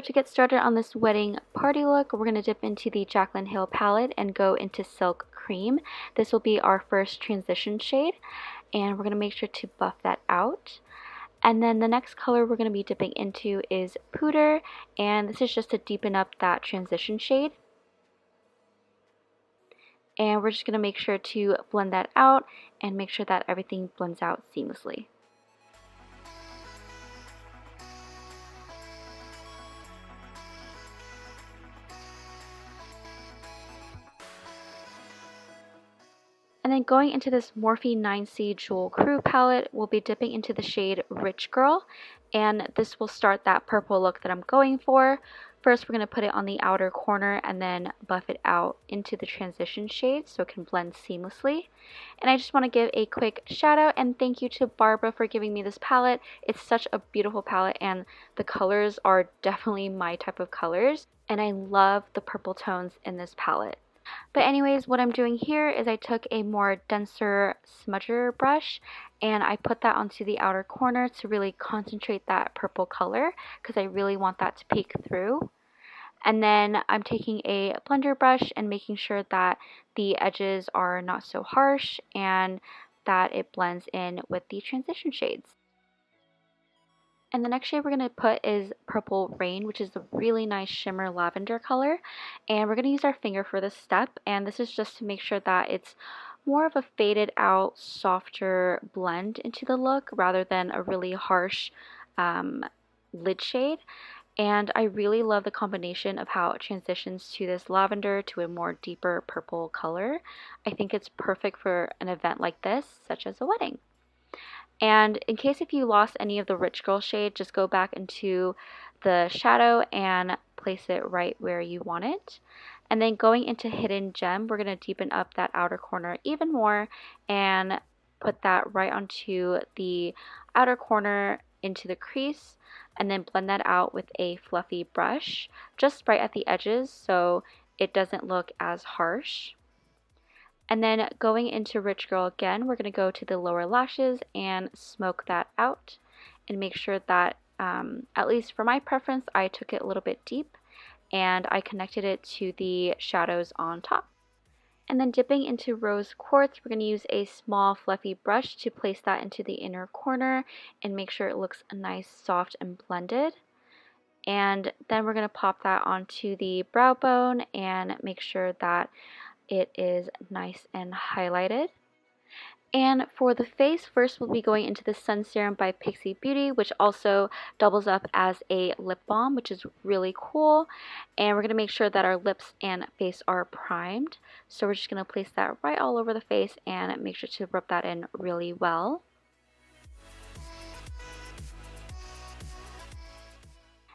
to get started on this wedding party look, we're going to dip into the Jaclyn Hill palette and go into Silk Cream. This will be our first transition shade, and we're going to make sure to buff that out. And then the next color we're going to be dipping into is Pooter, and this is just to deepen up that transition shade. And we're just going to make sure to blend that out and make sure that everything blends out seamlessly. And then going into this Morphe 9C Jewel Crew palette, we'll be dipping into the shade Rich Girl, and this will start that purple look that I'm going for. First, we're going to put it on the outer corner and then buff it out into the transition shade so it can blend seamlessly. And I just want to give a quick shout out and thank you to Barbara for giving me this palette. It's such a beautiful palette, and the colors are definitely my type of colors, and I love the purple tones in this palette. But anyways, what I'm doing here is I took a more denser smudger brush and I put that onto the outer corner to really concentrate that purple color because I really want that to peek through. And then I'm taking a blender brush and making sure that the edges are not so harsh and that it blends in with the transition shades. And the next shade we're going to put is Purple Rain, which is a really nice shimmer lavender color. And we're going to use our finger for this step. And this is just to make sure that it's more of a faded out, softer blend into the look rather than a really harsh lid shade. And I really love the combination of how it transitions to this lavender to a more deeper purple color. I think it's perfect for an event like this, such as a wedding. And in case if you lost any of the Rich Girl shade, just go back into the shadow and place it right where you want it. And then going into Hidden Gem, we're going to deepen up that outer corner even more and put that right onto the outer corner into the crease, and then blend that out with a fluffy brush just right at the edges so it doesn't look as harsh. And then going into Rich Girl again, we're going to go to the lower lashes and smoke that out and make sure that, at least for my preference, I took it a little bit deep and I connected it to the shadows on top. And then dipping into Rose Quartz, we're going to use a small fluffy brush to place that into the inner corner and make sure it looks nice, soft, and blended. And then we're going to pop that onto the brow bone and make sure that it is nice and highlighted. And for the face, first we'll be going into the Sun Serum by Pixi Beauty, which also doubles up as a lip balm, which is really cool. And we're going to make sure that our lips and face are primed. So we're just going to place that right all over the face and make sure to rub that in really well.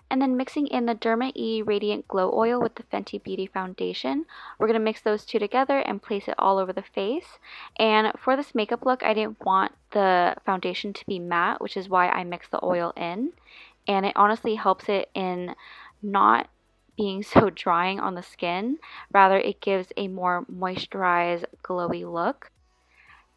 And then mixing in the Derma E Radiant Glow Oil with the Fenty Beauty Foundation. We're going to mix those two together and place it all over the face. And for this makeup look, I didn't want the foundation to be matte, which is why I mixed the oil in. And it honestly helps it in not being so drying on the skin. Rather, it gives a more moisturized, glowy look.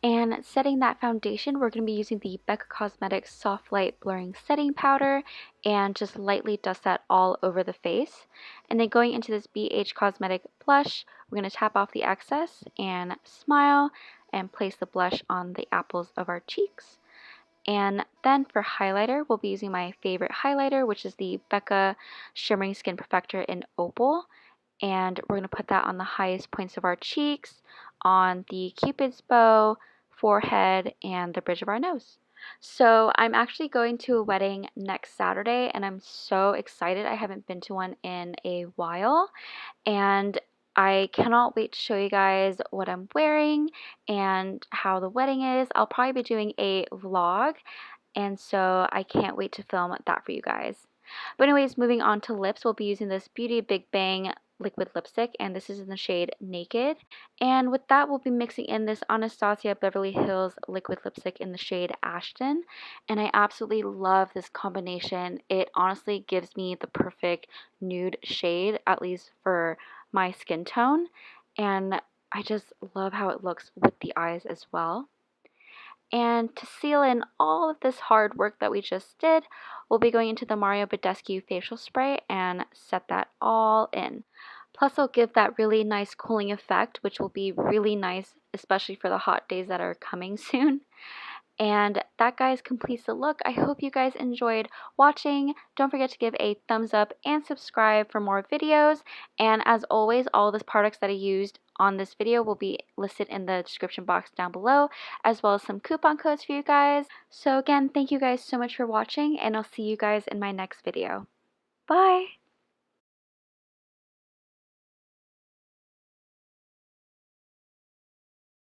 And setting that foundation, we're going to be using the Becca Cosmetics Soft Light Blurring Setting Powder and just lightly dust that all over the face. And then going into this BH Cosmetic blush, we're going to tap off the excess and smile and place the blush on the apples of our cheeks. And then for highlighter, we'll be using my favorite highlighter, which is the Becca Shimmering Skin Perfector in Opal. And we're going to put that on the highest points of our cheeks, on the Cupid's bow, forehead, and the bridge of our nose. So I'm actually going to a wedding next Saturday and I'm so excited. I haven't been to one in a while and I cannot wait to show you guys what I'm wearing and how the wedding is. I'll probably be doing a vlog, and so I can't wait to film that for you guys. But anyways, moving on to lips, we'll be using this Beauty Big Bang liquid lipstick, and this is in the shade Naked. And with that, we'll be mixing in this Anastasia Beverly Hills liquid lipstick in the shade Ashton. And I absolutely love this combination. It honestly gives me the perfect nude shade, at least for my skin tone. And I just love how it looks with the eyes as well. And to seal in all of this hard work that we just did, we'll be going into the Mario Badescu facial spray and set that all in. Plus, it'll give that really nice cooling effect, which will be really nice, especially for the hot days that are coming soon. And that, guys, completes the look. I hope you guys enjoyed watching. Don't forget to give a thumbs up and subscribe for more videos. And as always, all the products that I used on this video will be listed in the description box down below, as well as some coupon codes for you guys. So again, thank you guys so much for watching, and I'll see you guys in my next video. Bye!